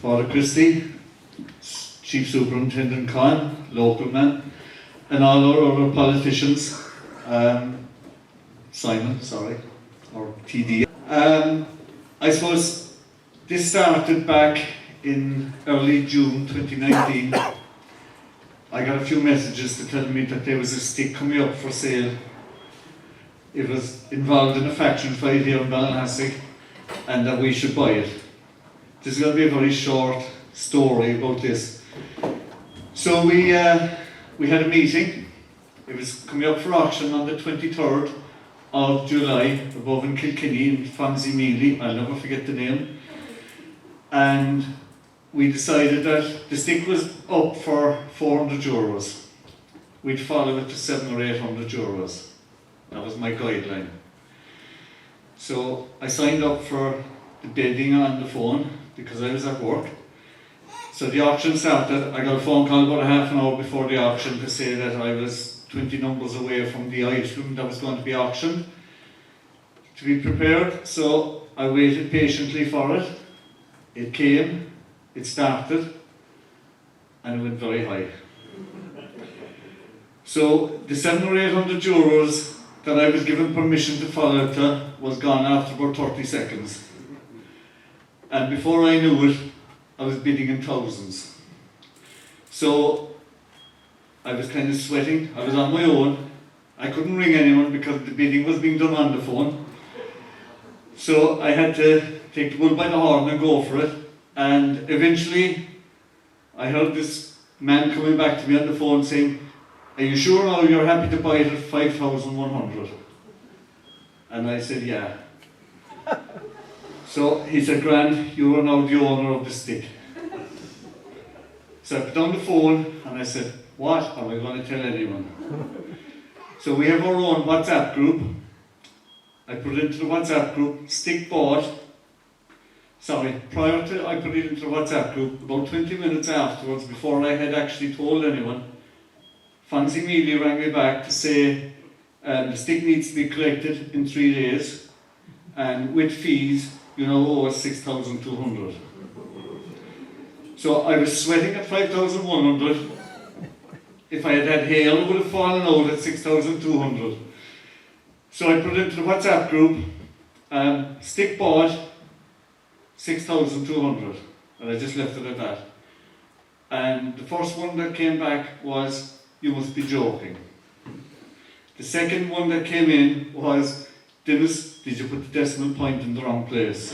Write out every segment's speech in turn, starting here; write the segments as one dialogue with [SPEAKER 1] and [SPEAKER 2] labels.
[SPEAKER 1] Father Christie, Chief Superintendent Khan, local man, and all our other politicians, Simon, or TD. I suppose this started back in early June 2019. I got a few messages to tell me that there was a stick coming up for sale. It was involved in a faction fight here in Ballinhassig, and that we should buy it. This is going to be a very short story about this. So we had a meeting. It was coming up for auction on the 23rd of July, above in Kilkenny, in Fancy Mealy. I'll never forget the name. And we decided that the stick was up for €400. We'd follow it to €700 or €800. That was my guideline. So I signed up for the bidding on the phone because I was at work. So the auction started. I got a phone call about a half an hour before the auction to say that I was 20 numbers away from the item that was going to be auctioned, to be prepared. So I waited patiently for it. It came, it started, and it went very high. So the €700 or €800 that I was given permission to follow it to was gone after about 30 seconds. And before I knew it, I was bidding in thousands. So I was kind of sweating. I was on my own. I couldn't ring anyone because the bidding was being done on the phone. So I had to take the bull by the horn and go for it. And eventually, I heard this man coming back to me on the phone saying, "Are you sure now you're happy to buy it at 5,100? And I said, "Yeah." So he said, "Grand, you are now the owner of the stick." So I put down the phone and I said, "What am I going to tell anyone?" So we have our own WhatsApp group. I put it into the WhatsApp group, stick bought. Prior to I put it into the WhatsApp group, about 20 minutes afterwards, before I had actually told anyone, Fancy Mealy rang me back to say the stick needs to be collected in 3 days, and with fees, you now owe us 6,200. So I was sweating at 5,100. If I had had hail, it would have fallen out at 6,200. So I put it into the WhatsApp group, stick bought, 6,200. And I just left it at that. And the first one that came back was, "You must be joking." The second one that came in was, "Dennis, did you put the decimal point in the wrong place?"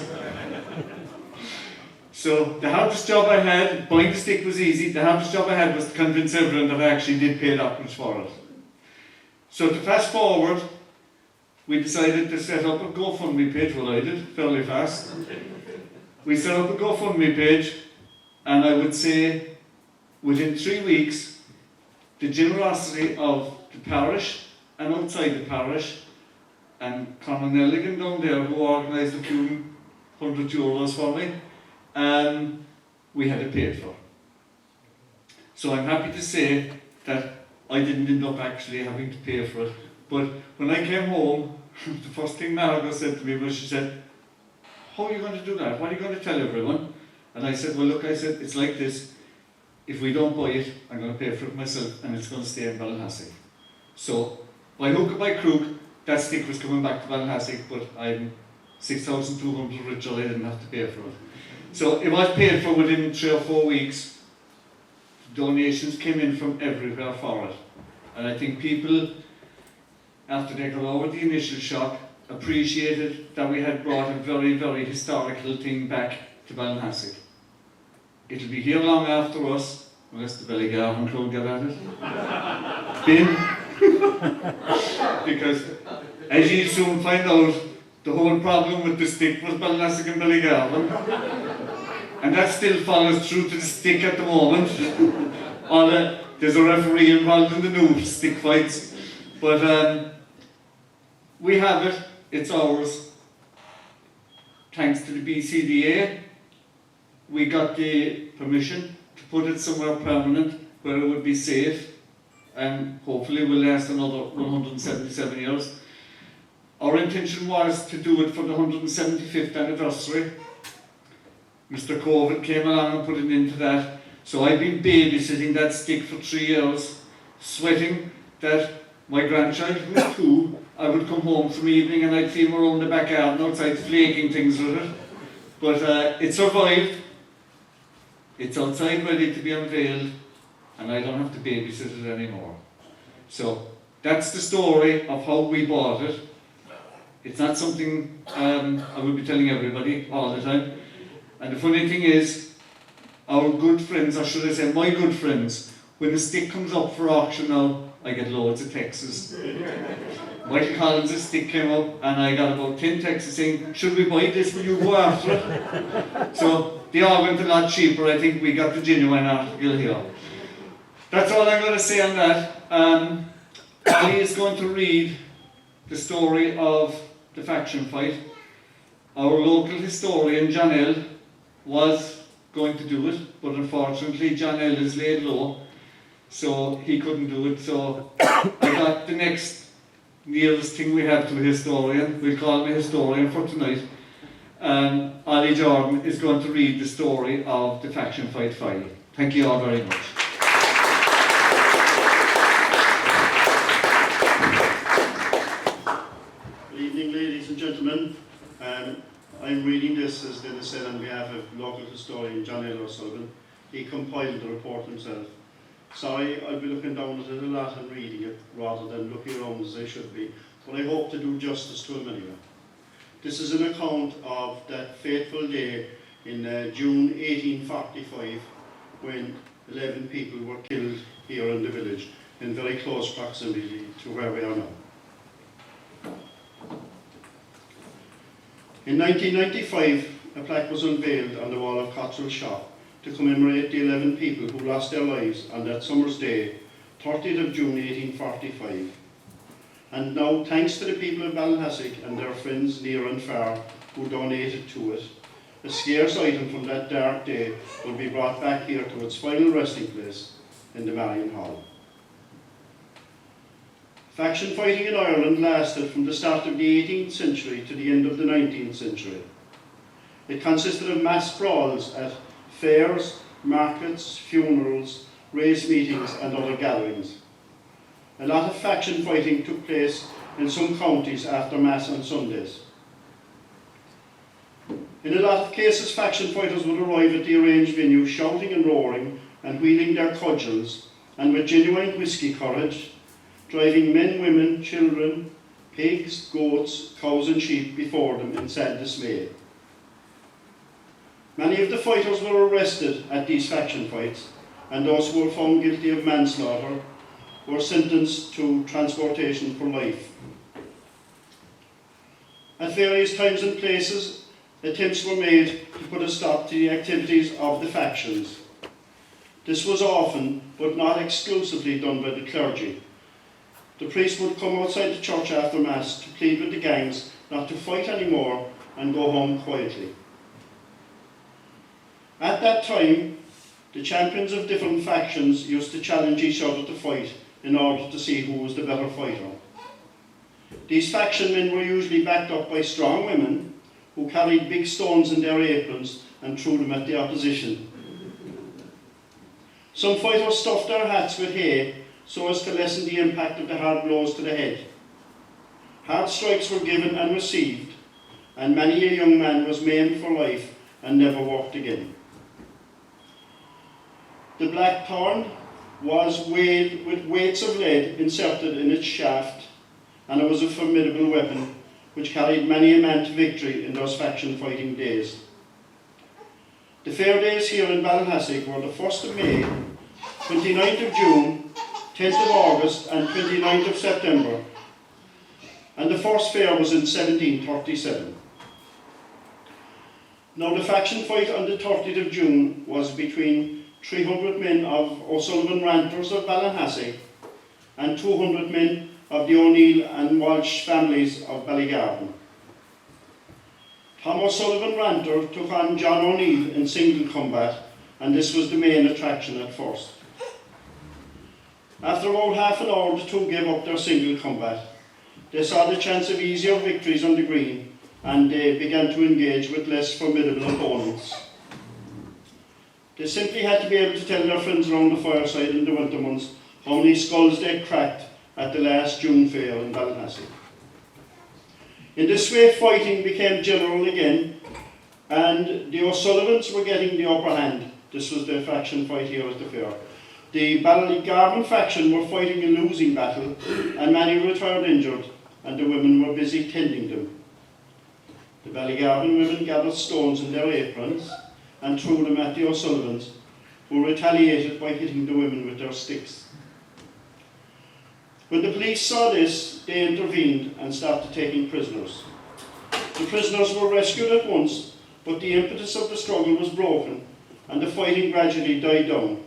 [SPEAKER 1] So the hardest job I had, buying the stick was easy, the hardest job I had was to convince everyone that I actually did pay that much for it. So to fast forward, we decided to set up a GoFundMe page. Well, I did, fairly fast. We set up a GoFundMe page, and I would say within 3 weeks, the generosity of the parish and outside the parish, and Conor Nelligan down there, who organised a few €100 for me, we had it paid for. So I'm happy to say that I didn't end up actually having to pay for it. But when I came home, the first thing Margot said to me was, she said, "How are you going to do that? What are you going to tell everyone?" And I said, "Well, look," I said, "it's like this. If we don't buy it, I'm going to pay for it myself, and it's going to stay in Ballinhassig." So, by hook or by crook, that stick was coming back to Ballinhassig, but I'm 6,200 richer. I didn't have to pay for it. So it was paid for within 3 or 4 weeks. Donations came in from everywhere for it. And I think people, after they got over the initial shock, appreciated that we had brought a very, very historical thing back to Ballinhassig. It'll be here long after us, unless the Bellygarvan crowd get at it. Bin. Because, as you'll soon find out, the whole problem with the stick was Ballinhassig and Bellygarvan. And that still follows through to the stick at the moment. There's a referee involved in the new stick fights. But we have it, it's ours. Thanks to the BCDA, we got the permission to put it somewhere permanent where it would be safe and hopefully will last another 177 years. Our intention was to do it for the 175th anniversary. Mr. COVID came along and put an end to that. So I've been babysitting that stick for 3 years, sweating that my grandchild, who's 2, I would come home from evening and I'd see him around the back garden outside flaking things with it. But it survived. It's outside ready to be unveiled, and I don't have to babysit it anymore. So that's the story of how we bought it. It's not something I will be telling everybody all the time. And the funny thing is, our good friends, or should I say my good friends, when the stick comes up for auction now, I get loads of texts. Michael Collins' stick came up and I got about 10 texts saying, should we buy this, will you go after it? So they all went a lot cheaper. I think we got the genuine article here. That's all I'm going to say on that. Ali is going to read the story of the faction fight. Our local historian, John L., was going to do it, but unfortunately John L. is laid low, so he couldn't do it. So I got the next nearest thing we have to a historian. We'll call him a historian for tonight. Ali Jordan is going to read the story of the faction fight file. Thank you all very much.
[SPEAKER 2] Good evening, ladies and gentlemen. I'm reading this, as Dennis said, on behalf of local historian John L. O'Sullivan. He compiled the report himself. Sorry, I'll be looking down at it a lot and reading it, rather than looking around as I should be, but I hope to do justice to him anyway. This is an account of that fateful day in June 1845, when 11 people were killed here in the village, in very close proximity to where we are now. In 1995, a plaque was unveiled on the wall of Cottrell's shop to commemorate the 11 people who lost their lives on that summer's day, 30th of June 1845. And now, thanks to the people of Ballinhassig and their friends near and far who donated to it, a scarce item from that dark day will be brought back here to its final resting place in the Marion Hall. Faction fighting in Ireland lasted from the start of the 18th century to the end of the 19th century. It consisted of mass brawls at fairs, markets, funerals, race meetings and other gatherings. A lot of faction fighting took place in some counties after Mass on Sundays. In a lot of cases, faction fighters would arrive at the arranged venue shouting and roaring and wielding their cudgels, and with genuine whisky courage, driving men, women, children, pigs, goats, cows and sheep before them in sad dismay. Many of the fighters were arrested at these faction fights, and those who were found guilty of manslaughter were sentenced to transportation for life. At various times and places, attempts were made to put a stop to the activities of the factions. This was often, but not exclusively, done by the clergy. The priest would come outside the church after Mass to plead with the gangs not to fight anymore and go home quietly. At that time, the champions of different factions used to challenge each other to fight in order to see who was the better fighter. These faction men were usually backed up by strong women who carried big stones in their aprons and threw them at the opposition. Some fighters stuffed their hats with hay so as to lessen the impact of the hard blows to the head. Hard strikes were given and received, and many a young man was maimed for life and never walked again. The blackthorn was weighed with weights of lead inserted in its shaft, and it was a formidable weapon which carried many a man to victory in those faction fighting days. The fair days here in Ballinhassig were the 1st of May, 29th of June, 10th of August and 29th of September, and the first fair was in 1737. Now the faction fight on the 30th of June was between 300 men of O'Sullivan Ranters of Ballinhassig and 200 men of the O'Neill and Walsh families of Ballygarden. Tom O'Sullivan Ranter took on John O'Neill in single combat, and this was the main attraction at first. After about half an hour, the two gave up their single combat. They saw the chance of easier victories on the green, and they began to engage with less formidable opponents. They simply had to be able to tell their friends around the fireside in the winter months how many skulls they cracked at the last June fair in Ballinassie. In this way, fighting became general again, and the O'Sullivans were getting the upper hand. This was their faction fight here at the fair. The Ballygarvan faction were fighting a losing battle, and many returned injured, and the women were busy tending them. The Ballygarvan women gathered stones in their aprons and threw them at the O'Sullivans, who retaliated by hitting the women with their sticks. When the police saw this, they intervened and started taking prisoners. The prisoners were rescued at once, but the impetus of the struggle was broken, and the fighting gradually died down.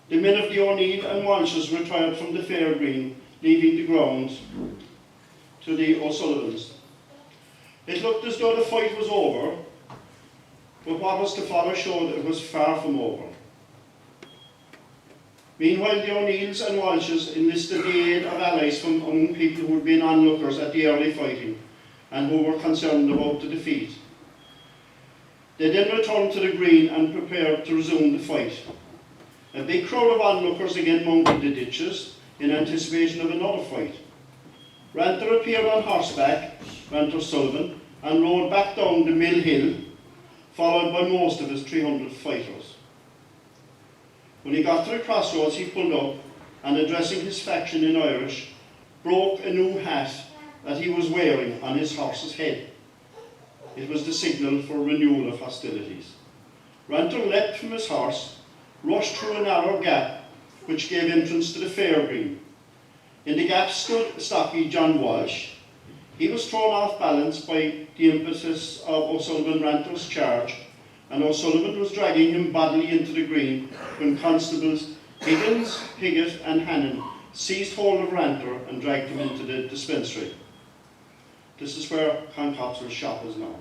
[SPEAKER 2] The men of the O'Neill and Walshes retired from the fair green, leaving the grounds to the O'Sullivans. It looked as though the fight was over, but what was to follow showed it was far from over. Meanwhile, the O'Neills and Walshes enlisted the aid of allies from among people who had been onlookers at the early fighting and who were concerned about the defeat. They then returned to the green and prepared to resume the fight. A big crowd of onlookers again mounted the ditches in anticipation of another fight. Ranter appeared on horseback, Ranter Sullivan, and rode back down the Mill Hill, followed by most of his 300 fighters. When he got to the crossroads, he pulled up and, addressing his faction in Irish, broke a new hat that he was wearing on his horse's head. It was the signal for renewal of hostilities. Ranter leapt from his horse, rushed through a narrow gap which gave entrance to the fair green. In the gap stood stocky John Walsh. He was thrown off balance by the impetus of O'Sullivan Ranter's charge, and O'Sullivan was dragging him bodily into the green when constables Higgins, Piggott and Hannon seized hold of Ranter and dragged him into the dispensary. This is where Concop's shop is now.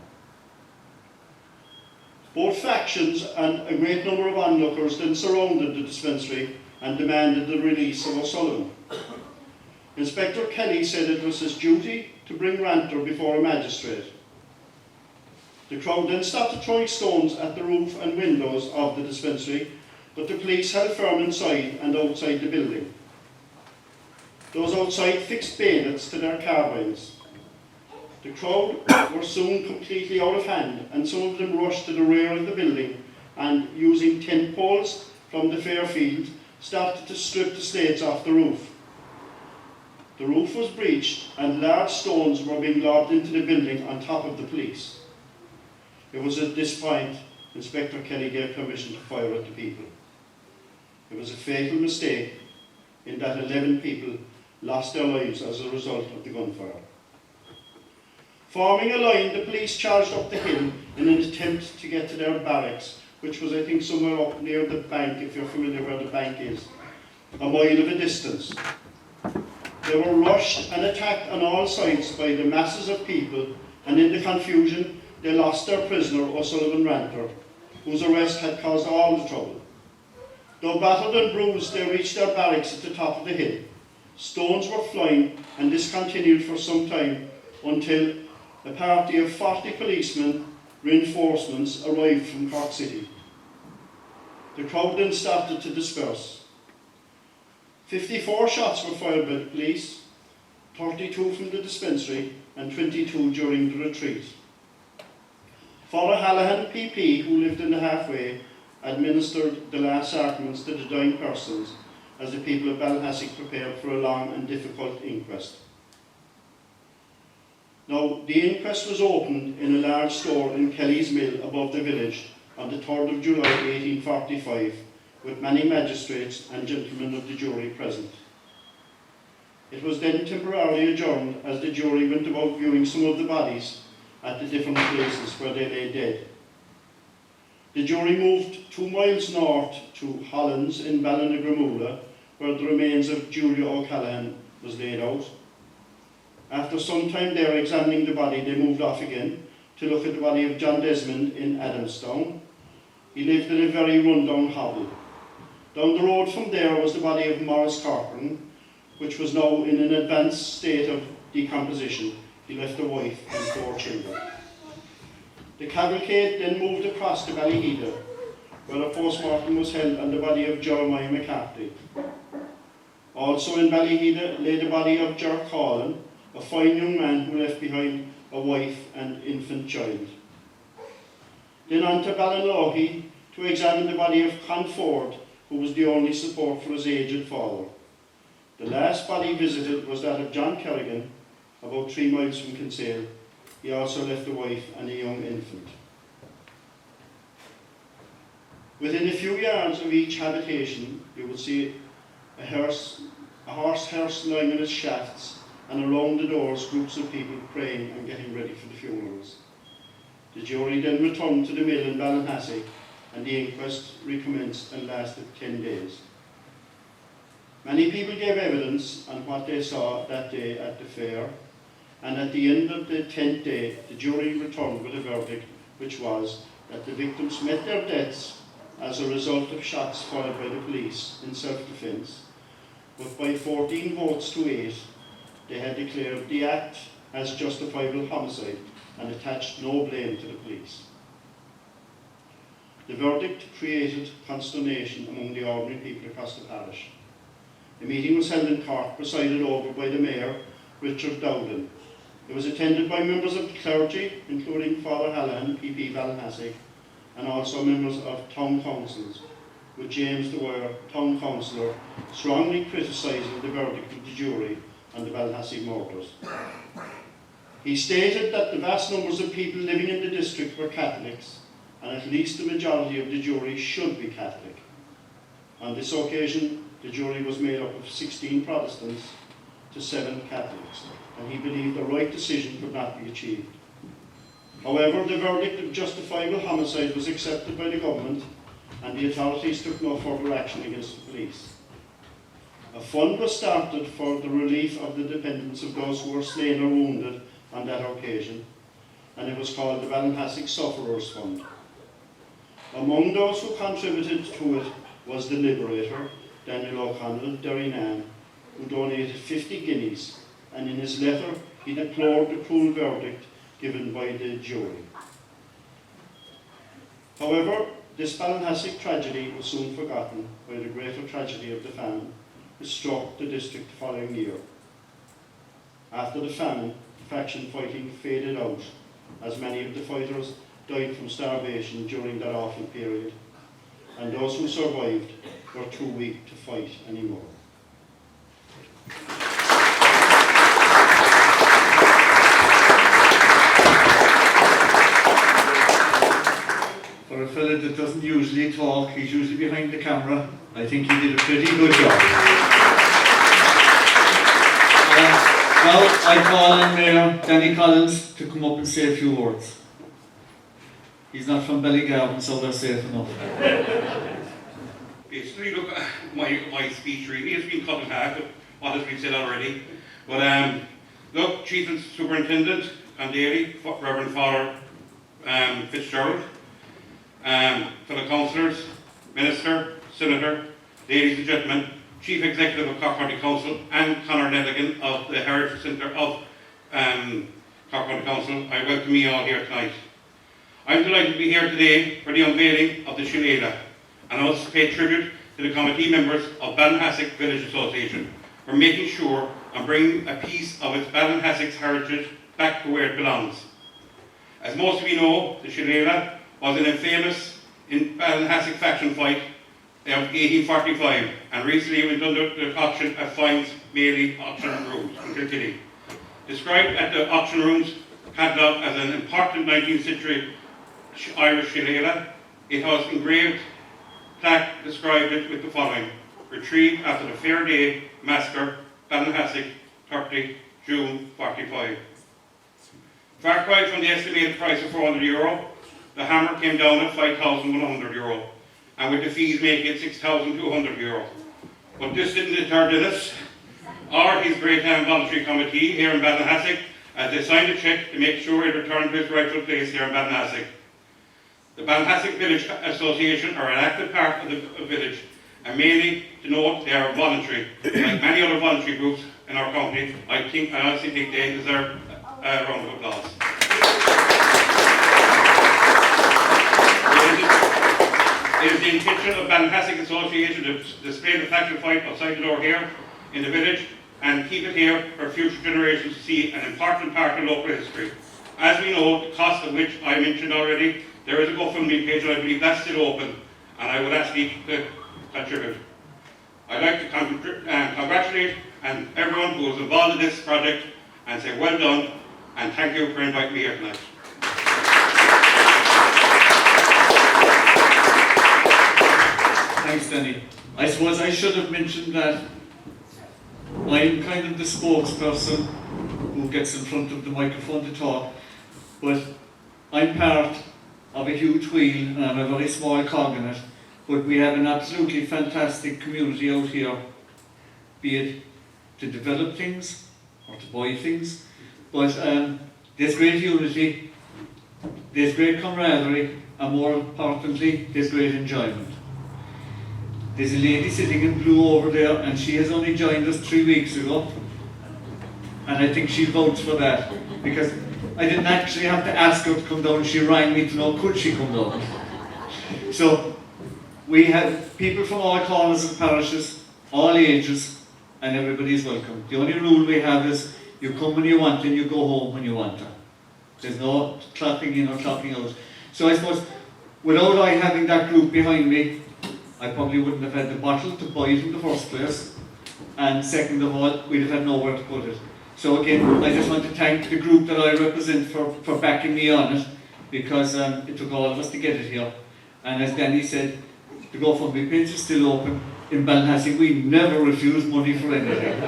[SPEAKER 2] Both factions and a great number of onlookers then surrounded the dispensary and demanded the release of O'Sullivan. Inspector Kelly said it was his duty to bring Ranter before a magistrate. The crowd then started throwing stones at the roof and windows of the dispensary, but the police held firm inside and outside the building. Those outside fixed bayonets to their carbines. The crowd were soon completely out of hand, and some of them rushed to the rear of the building and, using tent poles from the fair field, started to strip the slates off the roof. The roof was breached and large stones were being lobbed into the building on top of the police. It was at this point Inspector Kelly gave permission to fire at the people. It was a fatal mistake in that 11 people lost their lives as a result of the gunfire. Forming a line, the police charged up the hill in an attempt to get to their barracks, which was, I think, somewhere up near the bank, if you're familiar where the bank is, a mile of a distance. They were rushed and attacked on all sides by the masses of people, and in the confusion, they lost their prisoner, O'Sullivan Ranter, whose arrest had caused all the trouble. Though battered and bruised, they reached their barracks at the top of the hill. Stones were flying, and this continued for some time until a party of 40 policemen, reinforcements, arrived from Cork City. The crowd then started to disperse. 54 shots were fired by the police, 32 from the dispensary, and 22 during the retreat. Father Hallahan, PP, who lived in the halfway, administered the last sacraments to the dying persons as the people of Ballinassie prepared for a long and difficult inquest. Now, the inquest was opened in a large store in Kelly's Mill above the village on the 3rd of July 1845, with many magistrates and gentlemen of the jury present. It was then temporarily adjourned as the jury went about viewing some of the bodies at the different places where they lay dead. The jury moved 2 miles north to Hollands in Ballinagremula, where the remains of Julia O'Callaghan was laid out. After some time there examining the body, they moved off again to look at the body of John Desmond in Adamstown. He lived in a very run-down hovel. Down the road from there was the body of Morris Corcoran, which was now in an advanced state of decomposition. He left a wife and 4 children. The cavalcade then moved across to Ballyheda, where a post-mortem was held on the body of Jeremiah McCarthy. Also in Ballyheda lay the body of Ger Collin, a fine young man who left behind a wife and infant child. Then on to Ballinloughy to examine the body of Con Ford, who was the only support for his aged father. The last body visited was that of John Kerrigan, about 3 miles from Kinsale. He also left a wife and a young infant. Within a few yards of each habitation, you will see a horse-hearse lying in its shafts, and around the doors groups of people praying and getting ready for the funerals. The jury then returned to the mill in Ballinhassig, and the inquest recommenced and lasted 10 days. Many people gave evidence on what they saw that day at the fair, and at the end of the 10th day, the jury returned with a verdict, which was that the victims met their deaths as a result of shots fired by the police in self-defence, but by 14 votes to 8, they had declared the act as justifiable homicide and attached no blame to the police. The verdict created consternation among the ordinary people across the parish. A meeting was held in court, presided over by the Mayor, Richard Dowden. It was attended by members of the clergy, including Father Hallahan, PP Ballinhassig, and also members of town councils, with James Dwyer, town councillor, strongly criticising the verdict of the jury on the Ballinhassig murders. He stated that the vast numbers of people living in the district were Catholics, and at least the majority of the jury should be Catholic. On this occasion, the jury was made up of 16 Protestants to 7 Catholics, and he believed the right decision could not be achieved. However, the verdict of justifiable homicide was accepted by the government, and the authorities took no further action against the police. A fund was started for the relief of the dependents of those who were slain or wounded on that occasion, and it was called the Ballinhassig Sufferers Fund. Among those who contributed to it was the Liberator, Daniel O'Connell, Derrynane, who donated 50 guineas, and in his letter he deplored the cruel verdict given by the jury. However, this Ballinhassig tragedy was soon forgotten by the greater tragedy of the famine, which struck the district the following year. After the famine, faction fighting faded out, as many of the fighters died from starvation during that awful period, and those who survived were too weak to fight anymore.
[SPEAKER 1] For a fella that doesn't usually talk, he's usually behind the camera, I think he did a pretty good job. Now I call on Mayor Danny Collins to come up and say a few words. He's not from Ballygarvan, so they're safe enough.
[SPEAKER 3] Basically, look, my speech really has been cut in half of what has been said already. But look, Chief and Superintendent and Daly, Reverend Father Fitzgerald, fellow councillors, Minister, Senator, ladies and gentlemen, Chief Executive of Cork County Council and Conor Nelligan of the Heritage Centre of Cork County Council, I welcome you all here tonight. I'm delighted to be here today for the unveiling of the Shillelagh, and also pay tribute to the committee members of Ballinhassig Village Association for making sure and bringing a piece of its Ballinhassig's heritage back to where it belongs. As most of you know, the Shillelagh was an infamous Ballinhassig faction fight of 1845, and recently went under the auction at Fine's Mealy Auction Rooms in Kilkenny. Described at the auction rooms catalogue as an important 19th century Irish Shillelagh, it has engraved plaque described it with the following: retrieved after the Fair Day Massacre, Ballinhassig, 30 June 45. Far cry from the estimated price of €400, the hammer came down at €5,100, and with the fees making it €6,200. But this didn't deter Dennis or his Great Town Voluntary Committee here in Ballinhassig, as they signed a cheque to make sure it returned to its rightful place here in Ballinhassig. The Ballinhassig Village Association are an active part of the village, and mainly to note they are voluntary. Like many other voluntary groups in our county, I honestly think they deserve a round of applause. It is the intention of Ballinhassig Association to display the flag and fight outside the door here in the village and keep it here for future generations to see an important part of local history. As we know, the cost of which I mentioned already, there is a GoFundMe page and I believe that's still open, and I would ask you to contribute. I'd like to congratulate everyone who was involved in this project and say well done, and thank you for inviting me here tonight.
[SPEAKER 1] Thanks, Danny. I suppose I should have mentioned that I'm kind of the spokesperson who gets in front of the microphone to talk, but I'm part of a huge wheel and I'm a very small cog in it, but we have an absolutely fantastic community out here, be it to develop things or to buy things, but there's great unity, there's great camaraderie, and more importantly, there's great enjoyment. There's a lady sitting in blue over there, and she has only joined us 3 weeks ago, and I think she votes for that, because I didn't actually have to ask her to come down, she rang me to know could she come down. So we have people from all corners of parishes, all ages, and everybody's welcome. The only rule we have is you come when you want and you go home when you want to. There's no clocking in or clocking out. So I suppose without I having that group behind me, I probably wouldn't have had the bottle to buy it in the first place, and second of all, we'd have had nowhere to put it. So again, I just want to thank the group that I represent for backing me on it, because it took all of us to get it here. And as Danny said, the GoFundMe page is still open. In Ballinhassig, we never refuse money for anything.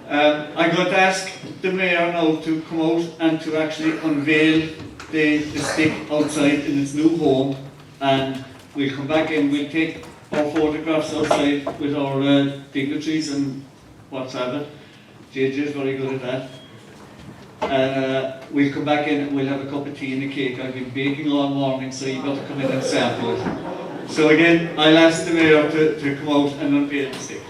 [SPEAKER 1] I'm going to ask the Mayor now to come out and to actually unveil the stick outside in its new home, and we'll come back in, we'll take our photographs outside with our dignitaries and what's have it. JJ is very good at that. We'll come back in and we'll have a cup of tea and a cake. I've been baking all morning, so you've got to come in and sample it. So again, I'll ask the Mayor to come out and unveil the stick.